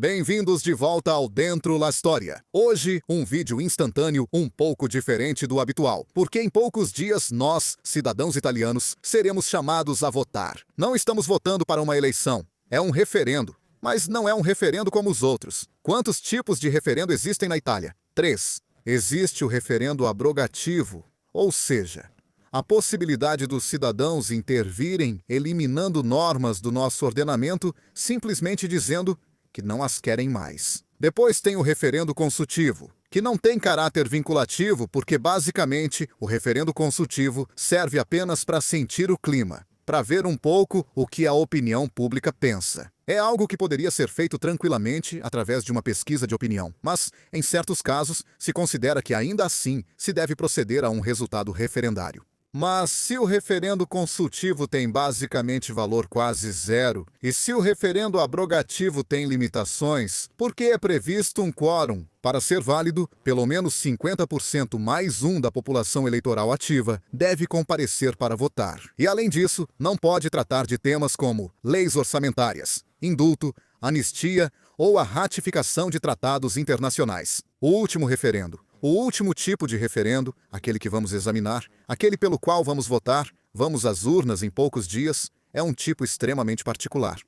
Bem-vindos de volta ao Dentro la História. Hoje, um vídeo instantâneo um pouco diferente do habitual, porque em poucos dias nós, cidadãos italianos, seremos chamados a votar. Não estamos votando para uma eleição, é um referendo. Mas não é um referendo como os outros. Quantos tipos de referendo existem na Itália? 3. Existe o referendo abrogativo, ou seja, a possibilidade dos cidadãos intervirem eliminando normas do nosso ordenamento, simplesmente dizendo que não as querem mais. Depois tem o referendo consultivo, que não tem caráter vinculativo porque, basicamente, o referendo consultivo serve apenas para sentir o clima, para ver um pouco o que a opinião pública pensa. É algo que poderia ser feito tranquilamente através de uma pesquisa de opinião, mas, em certos casos, se considera que ainda assim se deve proceder a um resultado referendário. Mas se o referendo consultivo tem basicamente valor quase zero, e se o referendo abrogativo tem limitações, por que é previsto um quórum? Para ser válido, pelo menos 50% mais um da população eleitoral ativa deve comparecer para votar. E além disso, não pode tratar de temas como leis orçamentárias, indulto, anistia ou a ratificação de tratados internacionais. O último referendo. O último tipo de referendo, aquele que vamos examinar, aquele pelo qual vamos votar, vamos às urnas em poucos dias, é um tipo extremamente particular.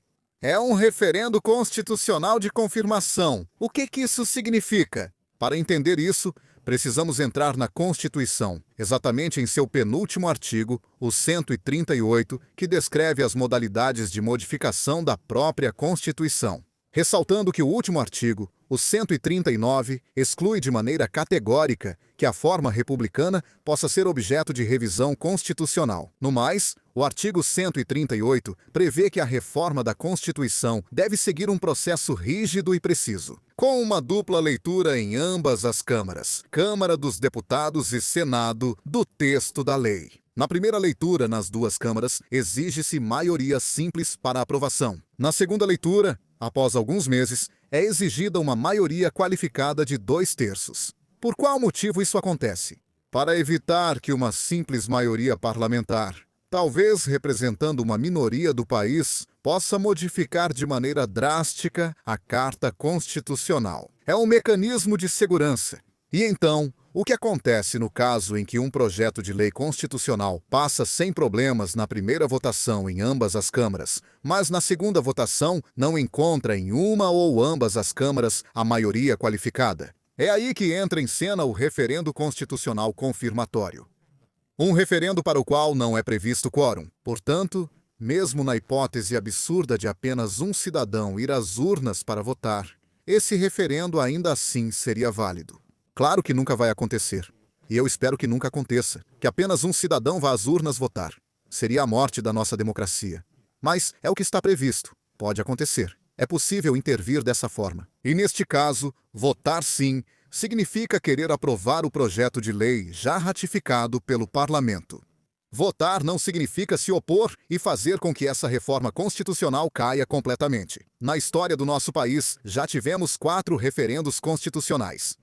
É um referendo constitucional de confirmação. O que isso significa? Para entender isso, precisamos entrar na Constituição, exatamente em seu penúltimo artigo, o 138, que descreve as modalidades de modificação da própria Constituição. Ressaltando que o último artigo, o 139, exclui de maneira categórica que a forma republicana possa ser objeto de revisão constitucional. No mais, o artigo 138 prevê que a reforma da Constituição deve seguir um processo rígido e preciso, com uma dupla leitura em ambas as câmaras, Câmara dos Deputados e Senado, do texto da lei. Na primeira leitura, nas duas câmaras, exige-se maioria simples para aprovação. Na segunda leitura, após alguns meses, é exigida uma maioria qualificada de 2/3. Por qual motivo isso acontece? Para evitar que uma simples maioria parlamentar, talvez representando uma minoria do país, possa modificar de maneira drástica a Carta Constitucional. É um mecanismo de segurança. E então, o que acontece no caso em que um projeto de lei constitucional passa sem problemas na primeira votação em ambas as câmaras, mas na segunda votação não encontra em uma ou ambas as câmaras a maioria qualificada? É aí que entra em cena o referendo constitucional confirmatório. Um referendo para o qual não é previsto quórum. Portanto, mesmo na hipótese absurda de apenas um cidadão ir às urnas para votar, esse referendo ainda assim seria válido. Claro que nunca vai acontecer, e eu espero que nunca aconteça, que apenas um cidadão vá às urnas votar. Seria a morte da nossa democracia. Mas é o que está previsto. Pode acontecer. É possível intervir dessa forma. E neste caso, votar sim significa querer aprovar o projeto de lei já ratificado pelo parlamento. Votar não significa se opor e fazer com que essa reforma constitucional caia completamente. Na história do nosso país, já tivemos 4 referendos constitucionais.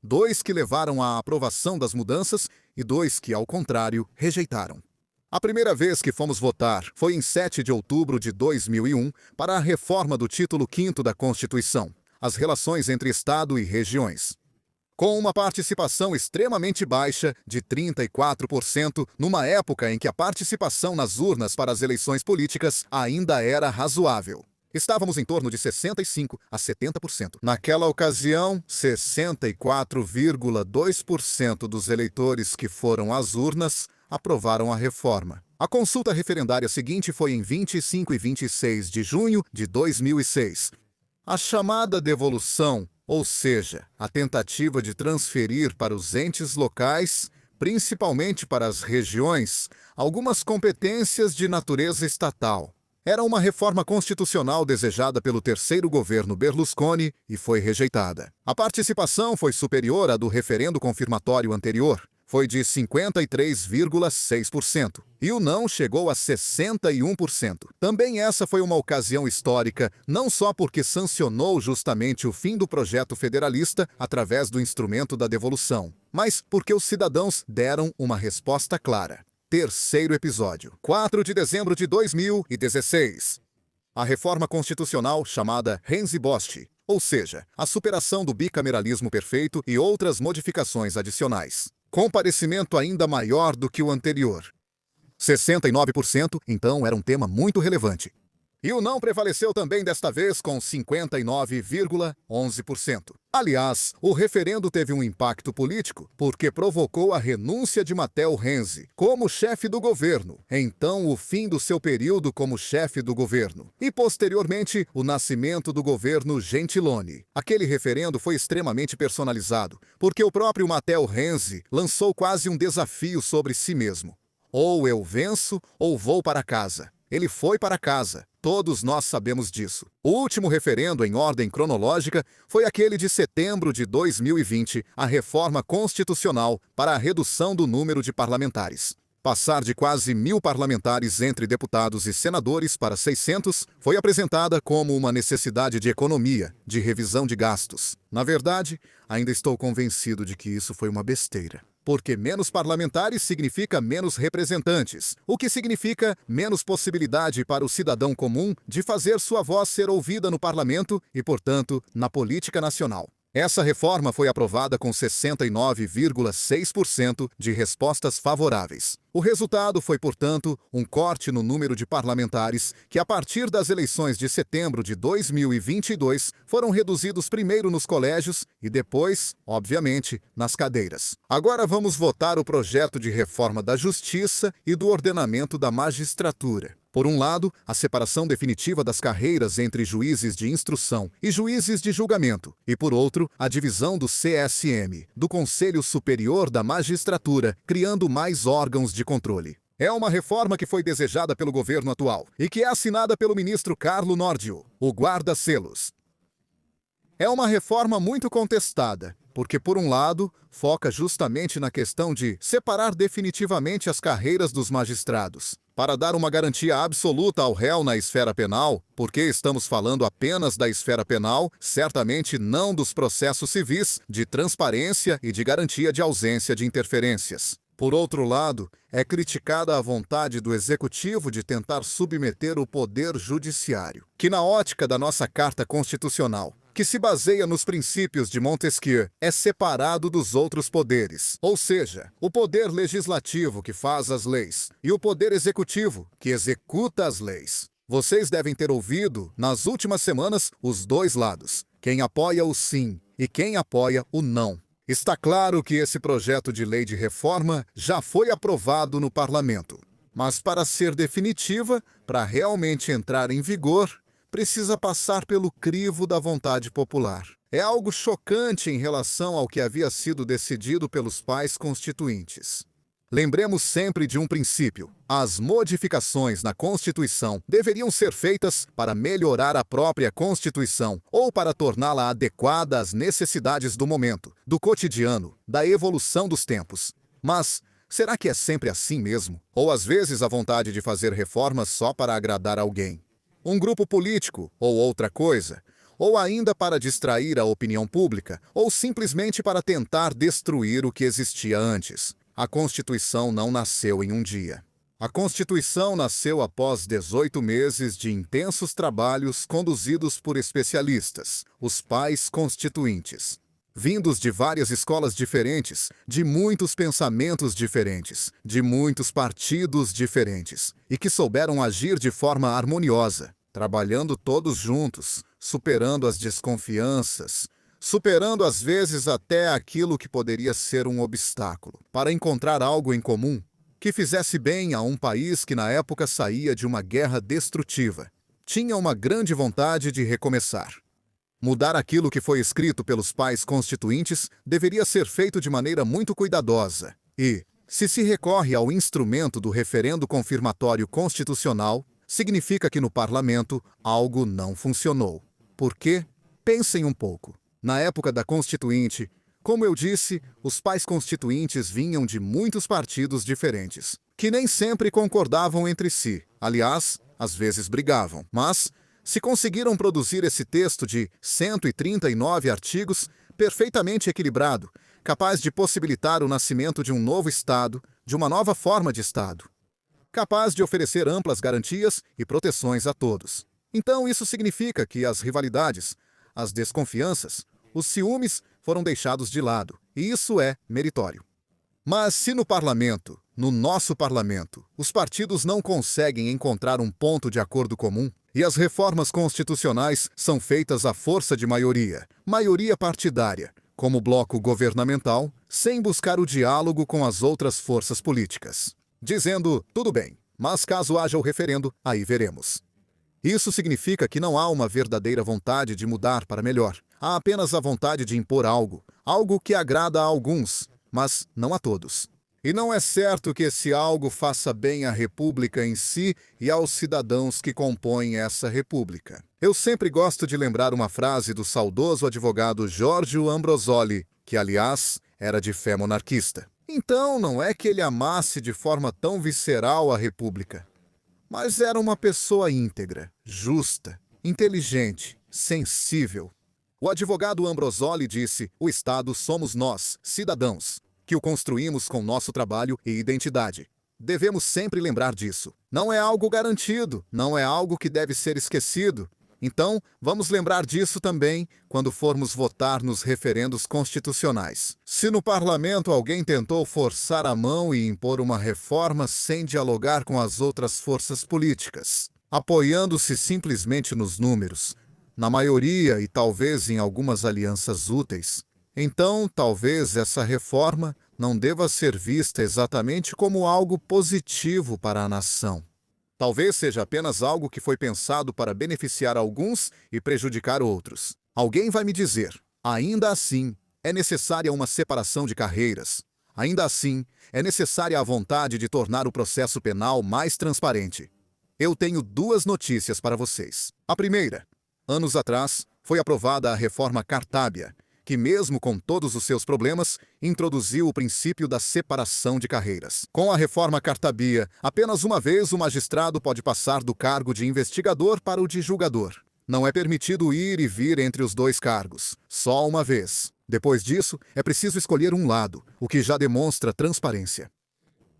2 que levaram à aprovação das mudanças e 2 que, ao contrário, rejeitaram. A primeira vez que fomos votar foi em 7 de outubro de 2001 para a reforma do título 5º da Constituição, as relações entre Estado e regiões. Com uma participação extremamente baixa, de 34%, numa época em que a participação nas urnas para as eleições políticas ainda era razoável. Estávamos em torno de 65% a 70%. Naquela ocasião, 64,2% dos eleitores que foram às urnas aprovaram a reforma. A consulta referendária seguinte foi em 25 e 26 de junho de 2006. A chamada devolução, ou seja, a tentativa de transferir para os entes locais, principalmente para as regiões, algumas competências de natureza estatal. Era uma reforma constitucional desejada pelo terceiro governo Berlusconi e foi rejeitada. A participação foi superior à do referendo confirmatório anterior, foi de 53,6%, e o não chegou a 61%. Também essa foi uma ocasião histórica, não só porque sancionou justamente o fim do projeto federalista através do instrumento da devolução, mas porque os cidadãos deram uma resposta clara. Terceiro episódio, 4 de dezembro de 2016. A reforma constitucional chamada Renzi-Boschi, ou seja, a superação do bicameralismo perfeito e outras modificações adicionais. Comparecimento ainda maior do que o anterior. 69%, então, era um tema muito relevante. E o não prevaleceu também desta vez com 59,11%. Aliás, o referendo teve um impacto político porque provocou a renúncia de Matteo Renzi como chefe do governo, então o fim do seu período como chefe do governo, e posteriormente o nascimento do governo Gentiloni. Aquele referendo foi extremamente personalizado, porque o próprio Matteo Renzi lançou quase um desafio sobre si mesmo. Ou eu venço ou vou para casa. Ele foi para casa. Todos nós sabemos disso. O último referendo em ordem cronológica foi aquele de setembro de 2020, a reforma constitucional para a redução do número de parlamentares. Passar de quase 1.000 parlamentares entre deputados e senadores para 600 foi apresentada como uma necessidade de economia, de revisão de gastos. Na verdade, ainda estou convencido de que isso foi uma besteira. Porque menos parlamentares significa menos representantes, o que significa menos possibilidade para o cidadão comum de fazer sua voz ser ouvida no parlamento e, portanto, na política nacional. Essa reforma foi aprovada com 69,6% de respostas favoráveis. O resultado foi, portanto, um corte no número de parlamentares que, a partir das eleições de setembro de 2022, foram reduzidos primeiro nos colégios e depois, obviamente, nas cadeiras. Agora vamos votar o projeto de reforma da Justiça e do ordenamento da magistratura. Por um lado, a separação definitiva das carreiras entre juízes de instrução e juízes de julgamento, e por outro, a divisão do CSM, do Conselho Superior da Magistratura, criando mais órgãos de controle. É uma reforma que foi desejada pelo governo atual e que é assinada pelo ministro Carlo Nordio, o guarda-selos. É uma reforma muito contestada, porque, por um lado, foca justamente na questão de separar definitivamente as carreiras dos magistrados, para dar uma garantia absoluta ao réu na esfera penal, porque estamos falando apenas da esfera penal, certamente não dos processos civis, de transparência e de garantia de ausência de interferências. Por outro lado, é criticada a vontade do Executivo de tentar submeter o Poder Judiciário, que na ótica da nossa Carta Constitucional, que se baseia nos princípios de Montesquieu, é separado dos outros poderes, ou seja, o poder legislativo que faz as leis e o poder executivo que executa as leis. Vocês devem ter ouvido, nas últimas semanas, os dois lados, quem apoia o sim e quem apoia o não. Está claro que esse projeto de lei de reforma já foi aprovado no parlamento, mas para ser definitiva, para realmente entrar em vigor, precisa passar pelo crivo da vontade popular. É algo chocante em relação ao que havia sido decidido pelos pais constituintes. Lembremos sempre de um princípio. As modificações na Constituição deveriam ser feitas para melhorar a própria Constituição ou para torná-la adequada às necessidades do momento, do cotidiano, da evolução dos tempos. Mas será que é sempre assim mesmo? Ou às vezes a vontade de fazer reformas só para agradar alguém? Um grupo político ou outra coisa? Ou ainda para distrair a opinião pública, ou simplesmente para tentar destruir o que existia antes? A Constituição não nasceu em um dia. A Constituição nasceu após 18 meses de intensos trabalhos conduzidos por especialistas, os pais constituintes. Vindos de várias escolas diferentes, de muitos pensamentos diferentes, de muitos partidos diferentes, e que souberam agir de forma harmoniosa, trabalhando todos juntos, superando as desconfianças, superando às vezes até aquilo que poderia ser um obstáculo, para encontrar algo em comum que fizesse bem a um país que na época saía de uma guerra destrutiva. Tinha uma grande vontade de recomeçar. Mudar aquilo que foi escrito pelos pais constituintes deveria ser feito de maneira muito cuidadosa. E, se recorre ao instrumento do referendo confirmatório constitucional, significa que no parlamento algo não funcionou. Por quê? Pensem um pouco. Na época da Constituinte, como eu disse, os pais constituintes vinham de muitos partidos diferentes, que nem sempre concordavam entre si. Aliás, às vezes brigavam. Mas, se conseguiram produzir esse texto de 139 artigos, perfeitamente equilibrado, capaz de possibilitar o nascimento de um novo Estado, de uma nova forma de Estado, capaz de oferecer amplas garantias e proteções a todos. Então isso significa que as rivalidades, as desconfianças, os ciúmes foram deixados de lado, e isso é meritório. Mas se no parlamento, no nosso parlamento, os partidos não conseguem encontrar um ponto de acordo comum, e as reformas constitucionais são feitas à força de maioria partidária, como bloco governamental, sem buscar o diálogo com as outras forças políticas, dizendo, tudo bem, mas caso haja o referendo, aí veremos. Isso significa que não há uma verdadeira vontade de mudar para melhor. Há apenas a vontade de impor algo que agrada a alguns, mas não a todos. E não é certo que esse algo faça bem à República em si e aos cidadãos que compõem essa República. Eu sempre gosto de lembrar uma frase do saudoso advogado Giorgio Ambrosoli, que, aliás, era de fé monarquista. Então, não é que ele amasse de forma tão visceral a República, mas era uma pessoa íntegra, justa, inteligente, sensível. O advogado Ambrosoli disse: o Estado somos nós, cidadãos, que o construímos com nosso trabalho e identidade. Devemos sempre lembrar disso. Não é algo garantido, não é algo que deve ser esquecido. Então, vamos lembrar disso também quando formos votar nos referendos constitucionais. Se no parlamento alguém tentou forçar a mão e impor uma reforma sem dialogar com as outras forças políticas, apoiando-se simplesmente nos números, na maioria e talvez em algumas alianças úteis, então talvez essa reforma não deva ser vista exatamente como algo positivo para a nação. Talvez seja apenas algo que foi pensado para beneficiar alguns e prejudicar outros. Alguém vai me dizer, ainda assim, é necessária uma separação de carreiras. Ainda assim, é necessária a vontade de tornar o processo penal mais transparente. Eu tenho duas notícias para vocês. A primeira, anos atrás, foi aprovada a reforma Cartabia, que mesmo com todos os seus problemas, introduziu o princípio da separação de carreiras. Com a reforma Cartabia, apenas uma vez o magistrado pode passar do cargo de investigador para o de julgador. Não é permitido ir e vir entre os dois cargos, só uma vez. Depois disso, é preciso escolher um lado, o que já demonstra transparência.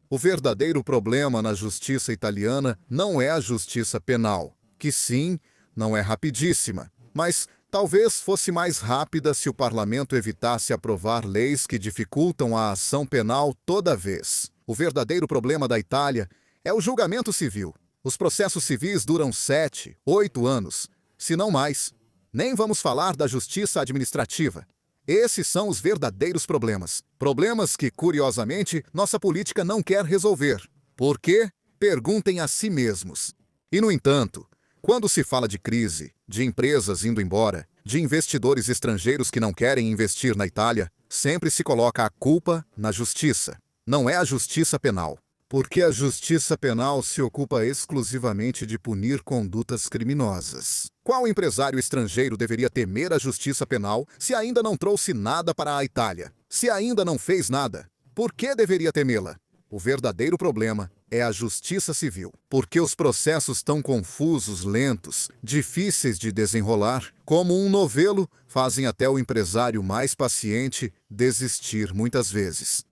O verdadeiro problema na justiça italiana não é a justiça penal, que sim, não é rapidíssima, mas talvez fosse mais rápida se o parlamento evitasse aprovar leis que dificultam a ação penal toda vez. O verdadeiro problema da Itália é o julgamento civil. Os processos civis duram 7, 8 anos, se não mais. Nem vamos falar da justiça administrativa. Esses são os verdadeiros problemas. Problemas que, curiosamente, nossa política não quer resolver. Por quê? Perguntem a si mesmos. E, no entanto, quando se fala de crise, de empresas indo embora, de investidores estrangeiros que não querem investir na Itália, sempre se coloca a culpa na justiça. Não é a justiça penal, porque a justiça penal se ocupa exclusivamente de punir condutas criminosas. Qual empresário estrangeiro deveria temer a justiça penal se ainda não trouxe nada para a Itália? Se ainda não fez nada, por que deveria temê-la? O verdadeiro problema é a justiça civil, porque os processos tão confusos, lentos, difíceis de desenrolar, como um novelo, fazem até o empresário mais paciente desistir muitas vezes.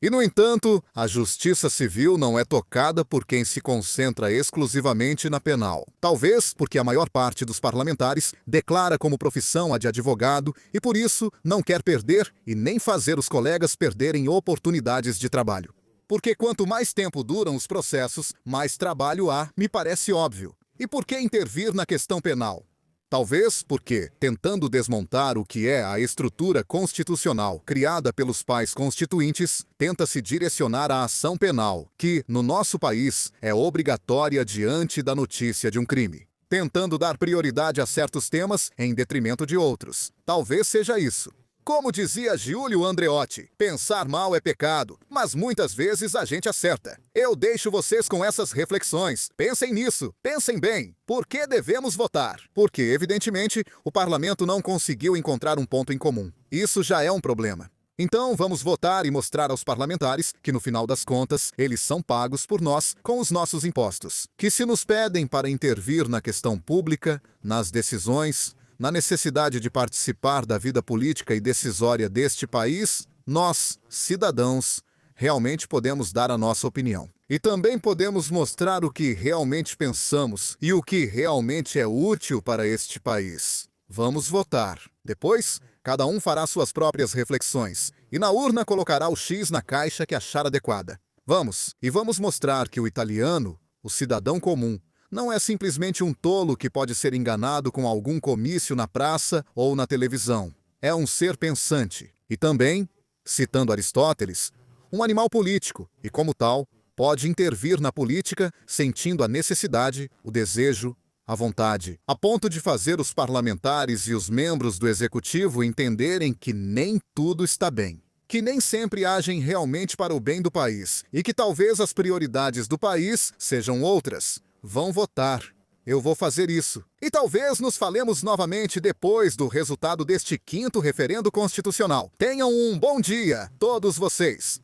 E, no entanto, a justiça civil não é tocada por quem se concentra exclusivamente na penal. Talvez porque a maior parte dos parlamentares declara como profissão a de advogado e, por isso, não quer perder e nem fazer os colegas perderem oportunidades de trabalho. Porque quanto mais tempo duram os processos, mais trabalho há, me parece óbvio. E por que intervir na questão penal? Talvez porque, tentando desmontar o que é a estrutura constitucional criada pelos pais constituintes, tenta-se direcionar a ação penal, que, no nosso país, é obrigatória diante da notícia de um crime, tentando dar prioridade a certos temas em detrimento de outros. Talvez seja isso. Como dizia Giulio Andreotti, pensar mal é pecado, mas muitas vezes a gente acerta. Eu deixo vocês com essas reflexões. Pensem nisso, pensem bem. Por que devemos votar? Porque, evidentemente, o parlamento não conseguiu encontrar um ponto em comum. Isso já é um problema. Então, vamos votar e mostrar aos parlamentares que, no final das contas, eles são pagos por nós com os nossos impostos. Que se nos pedem para intervir na questão pública, nas decisões, na necessidade de participar da vida política e decisória deste país, nós, cidadãos, realmente podemos dar a nossa opinião. E também podemos mostrar o que realmente pensamos e o que realmente é útil para este país. Vamos votar. Depois, cada um fará suas próprias reflexões e na urna colocará o X na caixa que achar adequada. Vamos mostrar que o italiano, o cidadão comum, não é simplesmente um tolo que pode ser enganado com algum comício na praça ou na televisão. É um ser pensante e também, citando Aristóteles, um animal político e, como tal, pode intervir na política sentindo a necessidade, o desejo, a vontade, a ponto de fazer os parlamentares e os membros do executivo entenderem que nem tudo está bem, que nem sempre agem realmente para o bem do país e que talvez as prioridades do país sejam outras. Vão votar. Eu vou fazer isso. E talvez nos falemos novamente depois do resultado deste 5º referendo constitucional. Tenham um bom dia, todos vocês.